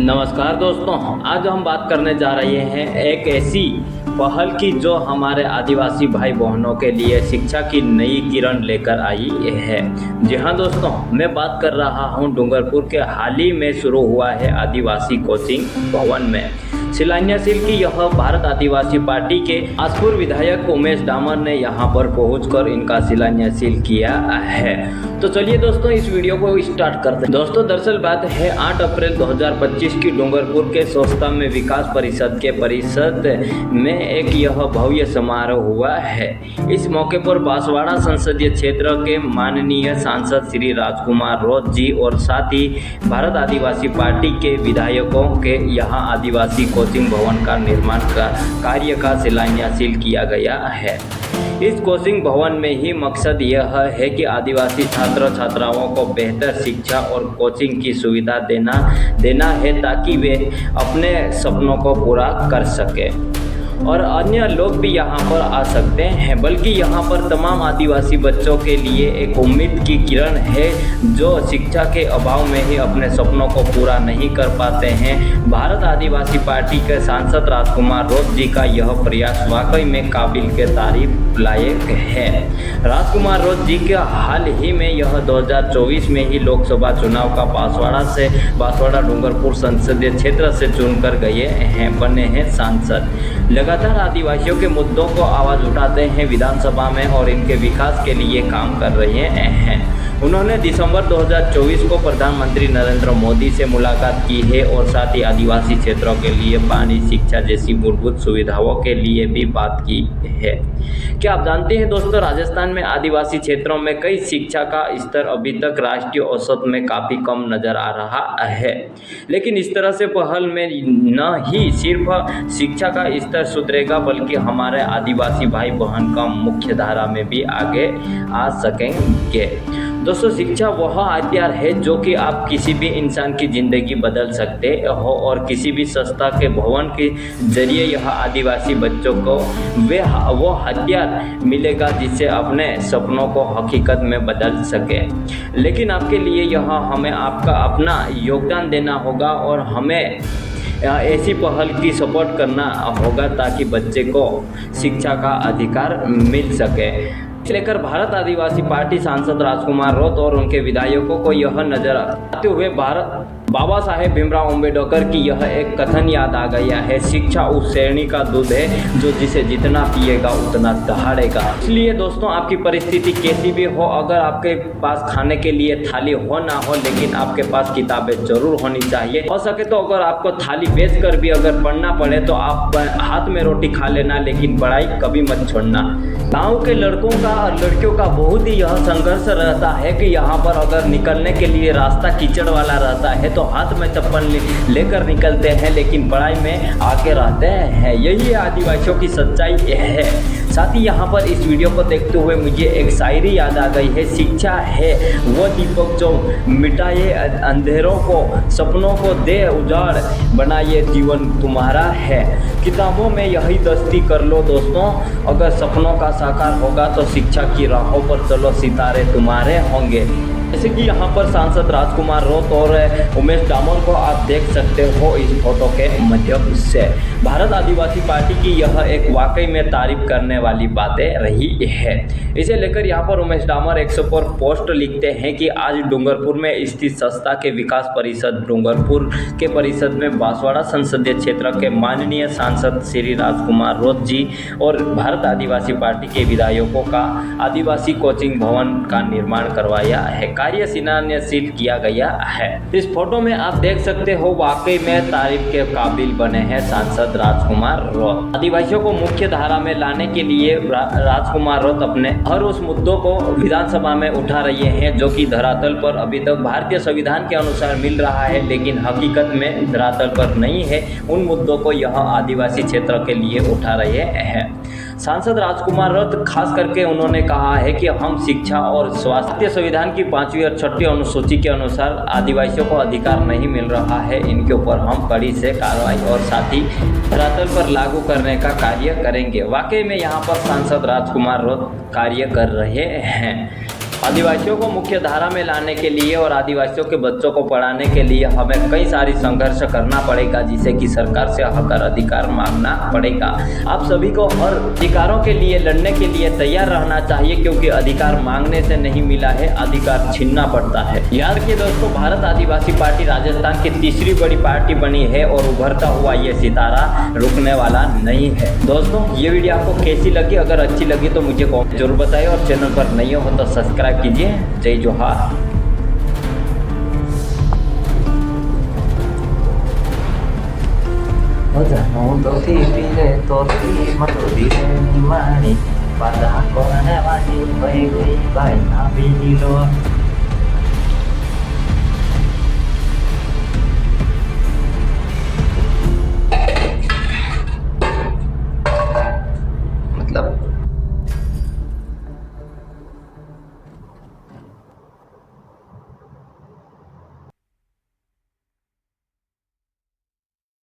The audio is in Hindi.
नमस्कार दोस्तों, आज हम बात करने जा रहे हैं एक ऐसी पहल की जो हमारे आदिवासी भाई बहनों के लिए शिक्षा की नई किरण लेकर आई है। जी हाँ दोस्तों, मैं बात कर रहा हूँ डूंगरपुर के हाल ही में शुरू हुआ है आदिवासी कोचिंग भवन में शिलान्यासील की। यह भारत आदिवासी पार्टी के आसपुर विधायक उमेश डामर ने यहाँ पर पहुंचकर इनका शिलान्यासील किया है। तो चलिए दोस्तों, इस वीडियो को स्टार्ट करते हैं। दोस्तों, दरअसल बात है 8 अप्रैल 2025 की डूंगरपुर के सोस्ता में विकास परिषद के परिषद में एक यह भव्य समारोह हुआ है। इस मौके पर बांसवाड़ा संसदीय क्षेत्र के माननीय सांसद श्री राजकुमार रोत जी और साथ ही भारत आदिवासी पार्टी के विधायकों के यहाँ आदिवासी कोचिंग भवन का निर्माण का कार्य का शिलान्यासील किया गया है। इस कोचिंग भवन में ही मकसद यह है कि आदिवासी छात्र छात्राओं को बेहतर शिक्षा और कोचिंग की सुविधा देना है ताकि वे अपने सपनों को पूरा कर सकें और अन्य लोग भी यहाँ पर आ सकते हैं। बल्कि यहाँ पर तमाम आदिवासी बच्चों के लिए एक उम्मीद की किरण है जो शिक्षा के अभाव में ही अपने सपनों को पूरा नहीं कर पाते हैं। भारत आदिवासी पार्टी के सांसद राजकुमार रोत जी का यह प्रयास वाकई में काबिल के तारीफ लायक है। राजकुमार रोत जी के हाल ही में यह 2024 में ही लोकसभा चुनाव का बांसवाड़ा डूंगरपुर संसदीय क्षेत्र से चुनकर बने हैं सांसद। लगातार आदिवासियों के मुद्दों को आवाज़ उठाते हैं विधानसभा में और इनके विकास के लिए काम कर रहे हैं। उन्होंने दिसंबर 2024 को प्रधानमंत्री नरेंद्र मोदी से मुलाकात की है और साथ ही आदिवासी क्षेत्रों के लिए पानी, शिक्षा जैसी मूलभूत सुविधाओं के लिए भी बात की है। क्या आप जानते हैं दोस्तों, राजस्थान में आदिवासी क्षेत्रों में कई शिक्षा का स्तर अभी तक राष्ट्रीय औसत में काफ़ी कम नज़र आ रहा है। लेकिन इस तरह से पहल में न ही सिर्फ शिक्षा का स्तर सुधरेगा बल्कि हमारे आदिवासी भाई बहन का मुख्य धारा में भी आगे आ सकेंगे। दोस्तों, शिक्षा वह हथियार है जो कि आप किसी भी इंसान की ज़िंदगी बदल सकते हो और किसी भी संस्था के भवन के जरिए यह आदिवासी बच्चों को वो हथियार मिलेगा जिससे अपने सपनों को हकीकत में बदल सके। लेकिन आपके लिए हमें आपका अपना योगदान देना होगा और हमें ऐसी पहल की सपोर्ट करना होगा ताकि बच्चे को शिक्षा का अधिकार मिल सके। लेकर भारत आदिवासी पार्टी सांसद राजकुमार रोत और उनके विधायकों को यह नजर आते हुए बाबा साहेब भीमराव अम्बेडकर की यह एक कथन याद आ गया है, शिक्षा उस श्रेणी का दूध है जो जिसे जितना पिएगा उतना दहाड़ेगा। इसलिए दोस्तों, आपकी परिस्थिति कैसी भी हो, अगर आपके पास खाने के लिए थाली हो ना हो लेकिन आपके पास किताबें जरूर होनी चाहिए। हो सके तो अगर आपको थाली बेच कर भी अगर पढ़ना पड़े तो आप हाथ में रोटी खा लेना, लेकिन पढ़ाई कभी मत छोड़ना। गाँव के लड़कों का और लड़कियों का बहुत ही यह संघर्ष रहता है कि यहाँ पर अगर निकलने के लिए रास्ता कीचड़ वाला रहता है तो हाथ में चप्पल लेकर निकलते हैं लेकिन पढ़ाई में आके रहते हैं। यही आदिवासियों की सच्चाई है। साथ ही यहाँ पर इस वीडियो को देखते हुए मुझे एक शायरी याद आ गई है, शिक्षा है वो दीपक जो मिटाए अंधेरों को, सपनों को दे उजाड़, बनाए जीवन तुम्हारा है। किताबों में यही दस्ती कर लो दोस्तों, अगर सपनों का साकार होगा तो शिक्षा की राहों पर चलो, सितारे तुम्हारे होंगे। जैसे कि यहाँ पर सांसद राजकुमार रोत और उमेश डामर को आप देख सकते हो इस फोटो के माध्यम से। भारत आदिवासी पार्टी की यह एक वाकई में तारीफ करने वाली बातें रही है। इसे लेकर यहाँ पर उमेश डामर 100 पर पोस्ट लिखते हैं कि आज डूंगरपुर में स्थित संस्था के विकास परिषद डूंगरपुर के परिषद में बांसवाड़ा संसदीय क्षेत्र के माननीय सांसद श्री राजकुमार रोत जी और भारत आदिवासी पार्टी के विधायकों का आदिवासी कोचिंग भवन का निर्माण करवाया है, कार्य शिलान्यासील किया गया है। इस फोटो में आप देख सकते हो वाकई में तारीफ के काबिल बने हैं सांसद राजकुमार रोत। आदिवासियों को मुख्य धारा में लाने के लिए राजकुमार रोत अपने हर उस मुद्दों को विधानसभा में उठा रहे हैं जो कि धरातल पर अभी तक भारतीय संविधान के अनुसार मिल रहा है लेकिन हकीकत में धरातल पर नहीं है। उन मुद्दों को यह आदिवासी क्षेत्र के लिए उठा रहे हैं। सांसद राजकुमार रोत खास करके उन्होंने कहा है कि हम शिक्षा और स्वास्थ्य संविधान की 5वीं और 6वीं अनुसूची के अनुसार आदिवासियों को अधिकार नहीं मिल रहा है, इनके ऊपर हम कड़ी से कार्रवाई और साथ ही धरातल पर लागू करने का कार्य करेंगे। वाकई में यहाँ पर सांसद राजकुमार रोत कार्य कर रहे हैं। आदिवासियों को मुख्य धारा में लाने के लिए और आदिवासियों के बच्चों को पढ़ाने के लिए हमें कई सारी संघर्ष करना पड़ेगा, जिसे कि सरकार से हक अधिकार मांगना पड़ेगा। आप सभी को हर अधिकारों के लिए लड़ने के लिए तैयार रहना चाहिए, क्योंकि अधिकार मांगने से नहीं मिला है, अधिकार छीनना पड़ता है। याद रखिए दोस्तों, भारत आदिवासी पार्टी राजस्थान की तीसरी बड़ी पार्टी बनी है और उभरता हुआ ये सितारा रुकने वाला नहीं है। दोस्तों, ये वीडियो आपको कैसी लगी? अगर अच्छी लगी तो मुझे कमेंट जरूर बताइए और चैनल पर नए हो तो सब्सक्राइब कीजिए। जय जोहार। pada kona wajib baik baik tapi di luar